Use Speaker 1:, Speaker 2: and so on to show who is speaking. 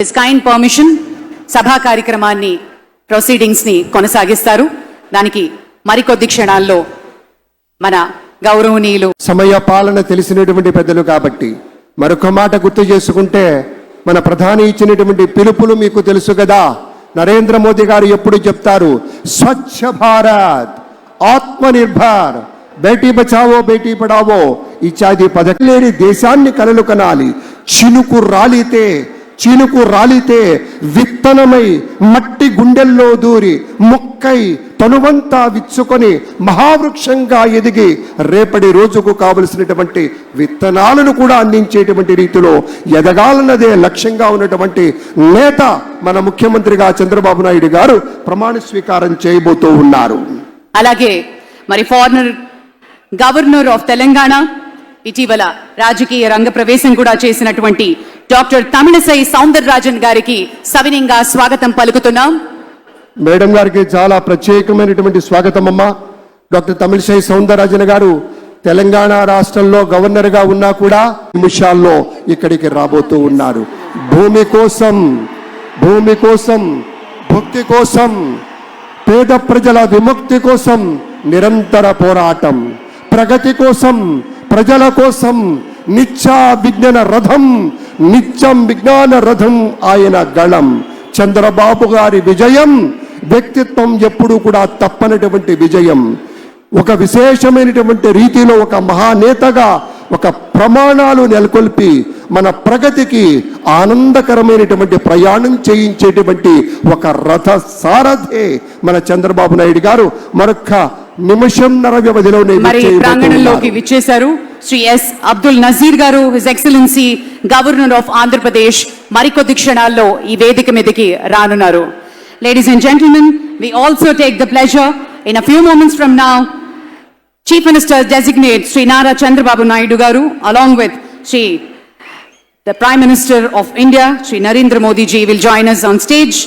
Speaker 1: His kind permission సభా కార్యక్రమాన్ని proceedings ని కొనసాగిస్తారు. దానికి మరికొద్ది క్షణాల్లో మన గౌరవనీయులు
Speaker 2: సమయ పాలన తెలిసినటువంటి పెద్దలు కాబట్టి మరొక మాట గుర్తు చేసుకుంటే మన ప్రధాని ఇచ్చినటువంటి పిలుపులు మీకు తెలుసు కదా. నరేంద్ర మోదీ గారు ఎప్పుడు చెప్తారు, స్వచ్ఛ భారత్, ఆత్మనిర్భర్, బేటీ బచావో బేటీ పడావో ఇత్యాది పథకాలు లేని దేశాన్ని కలలు కనాలి. చినుకు రాలితే విత్తనమై మట్టి గుండెల్లో దూరి మొక్కై తనువంతా విచ్చుకొని మహావృక్షంగా ఎదిగి రేపటి రోజుకు కావలసినటువంటి విత్తనాలను కూడా అందించేటువంటి రీతిలో ఎదగాలన్నదే లక్ష్యంగా ఉన్నటువంటి నేత మన ముఖ్యమంత్రిగా చంద్రబాబు నాయుడు గారు ప్రమాణ స్వీకారం చేయబోతూ ఉన్నారు.
Speaker 1: అలాగే మరి ఫార్మర్ గవర్నర్ ఆఫ్ తెలంగాణ, ఇటీవల రాజకీయ రంగ ప్రవేశం కూడా చేసినటువంటి డాక్టర్ తమిళిసై సౌందరరాజన్ గారికి సవినయంగా స్వాగతం పలుకుతున్నాం.
Speaker 2: మేడం గారికి చాలా ప్రత్యేకమైనటువంటి స్వాగతం అమ్మా. డాక్టర్ తమిళిసై సౌందరరాజన్ గారు తెలంగాణ రాష్ట్రంలో గవర్నర్గా ఉన్నా కూడా నిమిషాల్లో ఇక్కడికి రాబోతూ ఉన్నారు. భూమి కోసం, భక్తి కోసం, పేద ప్రజల విముక్తి కోసం నిరంతర పోరాటం, ప్రగతి కోసం, ప్రజల కోసం నిత్యం విజ్ఞాన రథం ఆయన గళం. చంద్రబాబు గారి విజయం వ్యక్తిత్వం ఎప్పుడూ కూడా తప్పనటువంటి విజయం. ఒక విశేషమైనటువంటి రీతిలో ఒక మహానేతగా ఒక ప్రమాణాలు నెలకొల్పి మన ప్రగతికి ఆనందకరమైనటువంటి ప్రయాణం చేయించేటువంటి ఒక రథ సారథే మన చంద్రబాబు నాయుడు గారు. మరొక నిమిషంన్నర వ్యవధిలోనే
Speaker 1: ప్రాంగణంలోకి విచ్చేశారు శ్రీ ఎస్ అబ్దుల్ నజీర్ గారు, his excellency governor of Andhra Pradesh. మరికొద్ది క్షణాల్లో ఈ వేదిక మీదకి రానున్నారు. Ladies and gentlemen, we also take the pleasure in a few moments from now, Chief Minister Designate Sri Nara Chandrababu Naidu garu, along with the Prime Minister of India, Sri Narendra Modi ji, will join us on stage